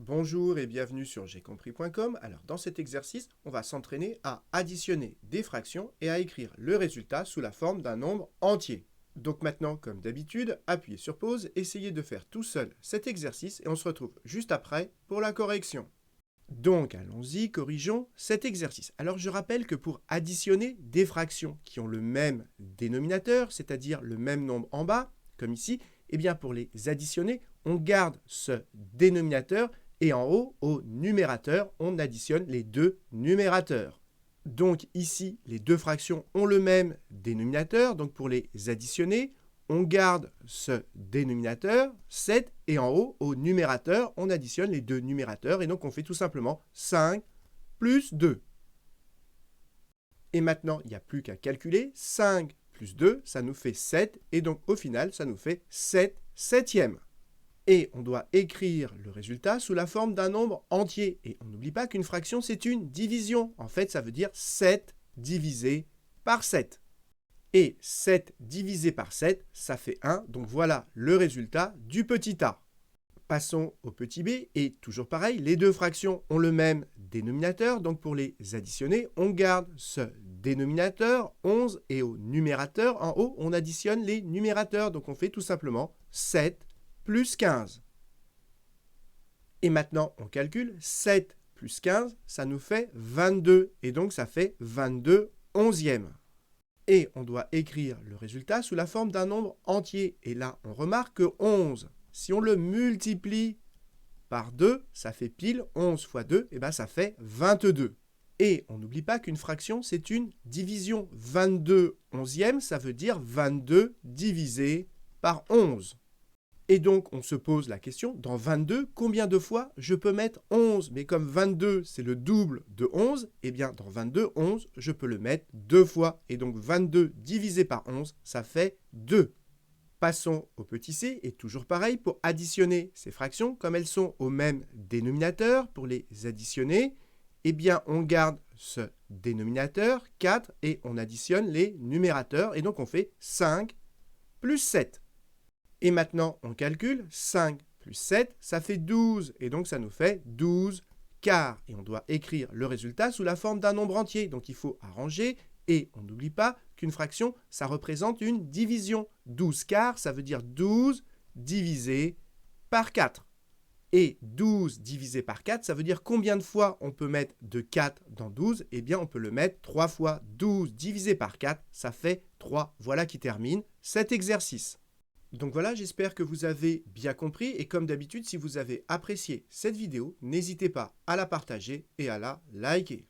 Bonjour et bienvenue sur jcompris.com. Alors dans cet exercice, on va s'entraîner à additionner des fractions et à écrire le résultat sous la forme d'un nombre entier. Donc maintenant, comme d'habitude, appuyez sur pause, essayez de faire tout seul cet exercice et on se retrouve juste après pour la correction. Donc allons-y, corrigeons cet exercice. Alors je rappelle que pour additionner des fractions qui ont le même dénominateur, c'est-à-dire le même nombre en bas, comme ici, eh bien pour les additionner, on garde ce dénominateur et en haut, au numérateur, on additionne les deux numérateurs. Donc ici, les deux fractions ont le même dénominateur, donc pour les additionner, on garde ce dénominateur, 7, et en haut, au numérateur, on additionne les deux numérateurs, et donc on fait tout simplement 5 plus 2. Et maintenant, il n'y a plus qu'à calculer, 5 plus 2, ça nous fait 7, et donc au final, ça nous fait 7 septièmes. Et on doit écrire le résultat sous la forme d'un nombre entier. Et on n'oublie pas qu'une fraction, c'est une division. En fait, ça veut dire 7 divisé par 7. Et 7 divisé par 7, ça fait 1. Donc voilà le résultat du petit a. Passons au petit b. Et toujours pareil, les deux fractions ont le même dénominateur. Donc pour les additionner, on garde ce dénominateur, 11. Et au numérateur, en haut, on additionne les numérateurs. Donc on fait tout simplement 7 plus 15. Et maintenant, on calcule 7 plus 15, ça nous fait 22. Et donc, ça fait 22 onzièmes. Et on doit écrire le résultat sous la forme d'un nombre entier. Et là, on remarque que 11, si on le multiplie par 2, ça fait pile 11 fois 2, et bien ça fait 22. Et on n'oublie pas qu'une fraction, c'est une division. 22 onzièmes, ça veut dire 22 divisé par 11. Et donc, on se pose la question, dans 22, combien de fois je peux mettre 11? Mais comme 22, c'est le double de 11, eh bien, dans 22, 11, je peux le mettre 2 fois. Et donc, 22 divisé par 11, ça fait 2. Passons au petit c, et toujours pareil, pour additionner ces fractions, comme elles sont au même dénominateur, pour les additionner, eh bien, on garde ce dénominateur, 4, et on additionne les numérateurs, et donc on fait 5 plus 7. Et maintenant, on calcule, 5 plus 7, ça fait 12, et donc ça nous fait 12 quarts. Et on doit écrire le résultat sous la forme d'un nombre entier, donc il faut arranger, et on n'oublie pas qu'une fraction, ça représente une division. 12 quarts, ça veut dire 12 divisé par 4. Et 12 divisé par 4, ça veut dire combien de fois on peut mettre de 4 dans 12? Eh bien, on peut le mettre 3 fois. 12 divisé par 4, ça fait 3. Voilà qui termine cet exercice. Donc voilà, j'espère que vous avez bien compris et comme d'habitude, si vous avez apprécié cette vidéo, n'hésitez pas à la partager et à la liker.